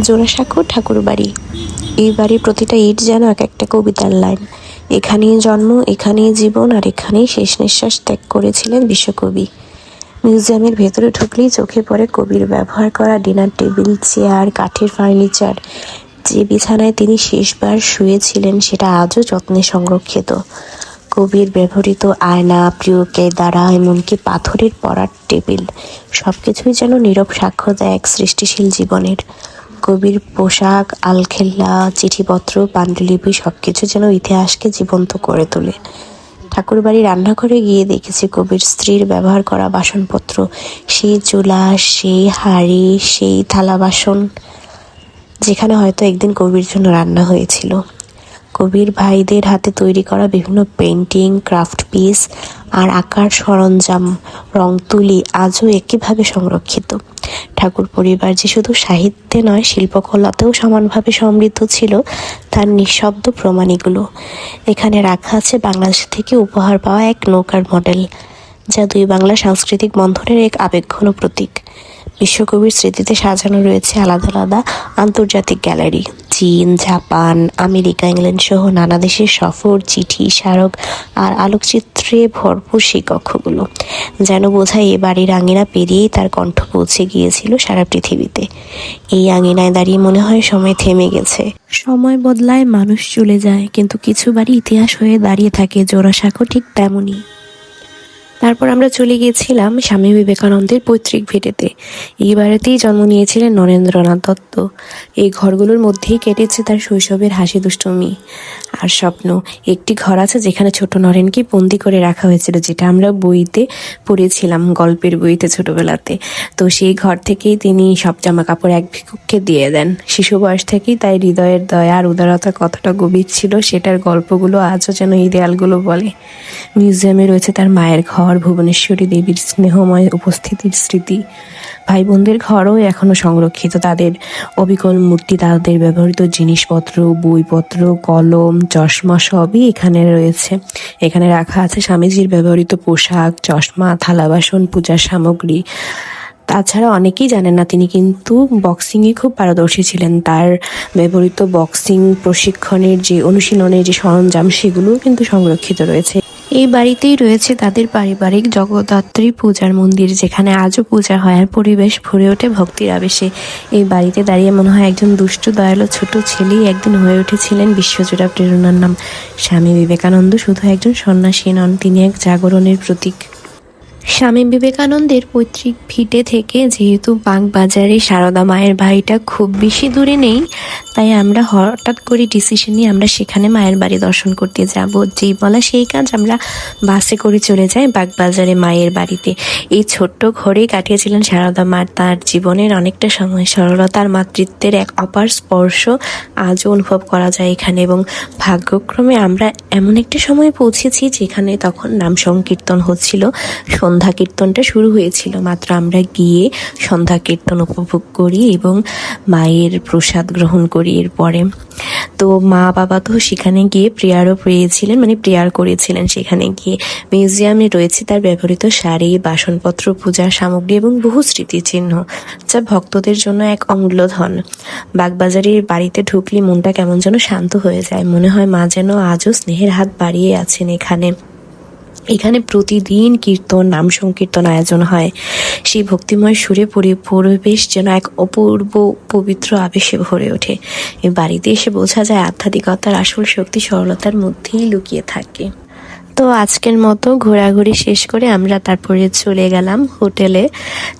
জোড়াসাঁকো ঠাকুরবাড়ি। এই বাড়ির প্রতিটা ইট যেন এক একটা কবিতার লাইন। এখানেই জন্ম, এখানেই জীবন, আর এখানেই শেষ নিঃশ্বাস ত্যাগ করেছিলেন বিশ্বকবি। মিউজিয়ামের ভেতরে ঢুকলেই চোখে পড়ে কবির ব্যবহার করা ডিনার টেবিল, চেয়ার, কাঠের ফার্নিচার। যে বিছানায় তিনি শেষবার শুয়েছিলেন সেটা আজও যত্নে সংরক্ষিত। কবির ব্যবহৃত আয়না, প্রিয় কেদারা, এমনকি পাথরের পড়ার টেবিল, সবকিছুই যেন নীরব সাক্ষ্য দেয় এক সৃষ্টিশীল জীবনের। কবির পোশাক, আলখেল্লা, চিঠিপত্র, পাণ্ডুলিপি সবকিছু যেন ইতিহাসকে জীবন্ত করে তোলে। ঠাকুরবাড়ির রান্নাঘরে গিয়ে দেখেছি কবির স্ত্রীর ব্যবহার করা বাসনপত্র, সেই চুলা, সেই হাঁড়ি, সেই থালা বাসন, যেখানে হয়তো একদিন কবির জন্য রান্না হয়েছিল। কবির ভাইদের হাতে তৈরি করা বিভিন্ন পেন্টিং, ক্রাফট পিস আর আঁকার সরঞ্জাম, রং তুলি আজও একইভাবে সংরক্ষিত। ঠাকুর পরিবার যে শুধু সাহিত্যে নয়, শিল্পকলাতেও সমানভাবে সমৃদ্ধ ছিল তার নিঃশব্দ প্রমাণ এগুলো। এখানে রাখা আছে বাংলাদেশ থেকে উপহার পাওয়া এক নৌকার মডেল, যা দুই বাংলার সাংস্কৃতিক বন্ধনের এক আবেগঘন প্রতীক। বিশ্বকবির স্মৃতিতে সাজানো রয়েছে আলাদা আলাদা আন্তর্জাতিক গ্যালারি। চীন, জাপান, আমেরিকা, ইংল্যান্ড সহ নানা দেশের সফর, চিঠি, স্মারক আর আলোকচিত্রে ভরপুর সেই কক্ষগুলো যেন বোঝায় এ বাড়ির আঙিনা পেরিয়েই তার কণ্ঠ পৌঁছে গিয়েছিল সারা পৃথিবীতে। এই আঙিনায় দাঁড়িয়ে মনে হয় সময় থেমে গেছে। সময় বদলায়, মানুষ চলে যায়, কিন্তু কিছু বাড়ি ইতিহাস হয়ে দাঁড়িয়ে থাকে। জোড়াসাঁকো ঠিক তেমনই। তারপর আমরা চলে গিয়েছিলাম স্বামী বিবেকানন্দের পৈতৃক ভিটেতে। এই বাড়িতেই জন্ম নিয়েছিলেন নরেন্দ্রনাথ দত্ত। এই ঘরগুলোর মধ্যেই কেটেছে তার শৈশবের হাসি দুষ্টুমি আর স্বপ্ন। একটি ঘর আছে যেখানে ছোট নরেনকে বন্দি করে রাখা হয়েছিল, যেটা আমরা বইতে পড়েছিলাম, গল্পের বইতে ছোটবেলাতে। তো সেই ঘর থেকেই তিনি সব জামা কাপড় এক ভিক্ষুককে দিয়ে দেন। শিশু বয়স থেকেই তাই হৃদয়ের দয়া আর উদারতা কতটা গভীর ছিল সেটার গল্পগুলো আজও যেন এই দেয়ালগুলো বলে। মিউজিয়ামে রয়েছে তার মায়ের ঘর, ভুবনেশ্বরী দেবীর স্নেহময় উপস্থিতির স্মৃতি। ভাই বোনদের ঘরও এখনও সংরক্ষিত, তাদের অবিকল মূর্তি, তাদের ব্যবহৃত জিনিসপত্র, বইপত্র, কলম, চশমা সবই এখানে রয়েছে। এখানে রাখা আছে স্বামীজির ব্যবহৃত পোশাক, চশমা, থালা বাসন, পূজার সামগ্রী। তাছাড়া অনেকেই জানেন না তিনি কিন্তু বক্সিংয়ে খুব পারদর্শী ছিলেন। তার ব্যবহৃত বক্সিং প্রশিক্ষণের যে অনুশীলনের যে সরঞ্জাম সেগুলোও কিন্তু সংরক্ষিত রয়েছে। এই বাড়িতেই রয়েছে তাদের পারিবারিক জগদ্ধাত্রী পূজার মন্দির, যেখানে আজও পূজা হয় আর পরিবেশ ভরে ওঠে ভক্তির আবেশে। এই বাড়িতে দাঁড়িয়ে মনে হয় একজন দুষ্টু দয়ালু ছোট ছেলেই একদিন হয়ে উঠেছিলেন বিশ্বজোড়া প্রেরণার নাম। স্বামী বিবেকানন্দ শুধু একজন সন্ন্যাসী নন, তিনি এক জাগরণের প্রতীক। স্বামী বিবেকানন্দের পৈতৃক ভিটে থেকে যেহেতু বাগবাজারে সারদা মায়ের বাড়িটা খুব বেশি দূরে নেই, তাই আমরা হঠাৎ করে ডিসিশন নিয়ে আমরা সেখানে মায়ের বাড়ি দর্শন করতে যাব। যেই বলা সেই কাজ, আমরা বাসে করে চলে যাই বাগবাজারে মায়ের বাড়িতে। এই ছোট্ট ঘরেই কাটিয়েছিলেন সারদা মা তার জীবনের অনেকটা সময়। সরলতার মাতৃত্বের এক অপার স্পর্শ আজও অনুভব করা যায় এখানে। এবং ভাগ্যক্রমে আমরা এমন একটা সময় পৌঁছেছি যেখানে তখন নাম সংকীর্তন হচ্ছিল, সন্ধ্যা কীর্তনটা শুরু হয়েছিল মাত্র। আমরা গিয়ে সন্ধ্যা কীর্তন উপভোগ করি এবং মায়ের প্রসাদ গ্রহণ করি এরপরে। তো মা বাবা তো সেখানে গিয়ে প্রেয়ারও পেয়েছিলেন, মানে প্রেয়ার করেছিলেন সেখানে গিয়ে। মিউজিয়ামে রয়েছে তার ব্যবহৃত শাড়ি, বাসনপত্র, পূজার সামগ্রী এবং বহু স্মৃতিচিহ্ন, যা ভক্তদের জন্য এক অমূল্য ধন। বাগবাজারের বাড়িতে ঢুকলে মনটা কেমন যেন শান্ত হয়ে যায়, মনে হয় মা যেন আজও স্নেহের হাত বাড়িয়ে আছেন এখানে। এখানে প্রতিদিন কীর্তন, নাম সংকীর্তন আয়োজন হয়। সেই ভক্তিময় সুরে পরিবেশ যেন এক অপূর্ব পবিত্র আবেশে ভরে ওঠে। এই বাড়িতে এসে বোঝা যায় আধ্যাত্মিকতার আসল শক্তি সরলতার মধ্যেই লুকিয়ে থাকে। তো আজকের মতো ঘোরাঘুরি শেষ করে আমরা তারপরে চলে গেলাম হোটেলে।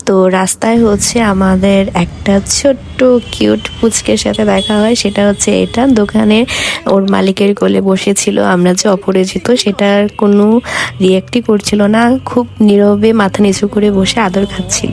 তো রাস্তায় হচ্ছে আমাদের একটা ছোট্ট কিউট পুচকের সাথে দেখা হয়। সেটা হচ্ছে এটা দোকানে ওর মালিকের কোলে বসেছিল। আমরা যে অপরিচিত সেটার কোনো রিয়াক্টই করছিল না, খুব নীরবে মাথা নিচু করে বসে আদর খাচ্ছিল।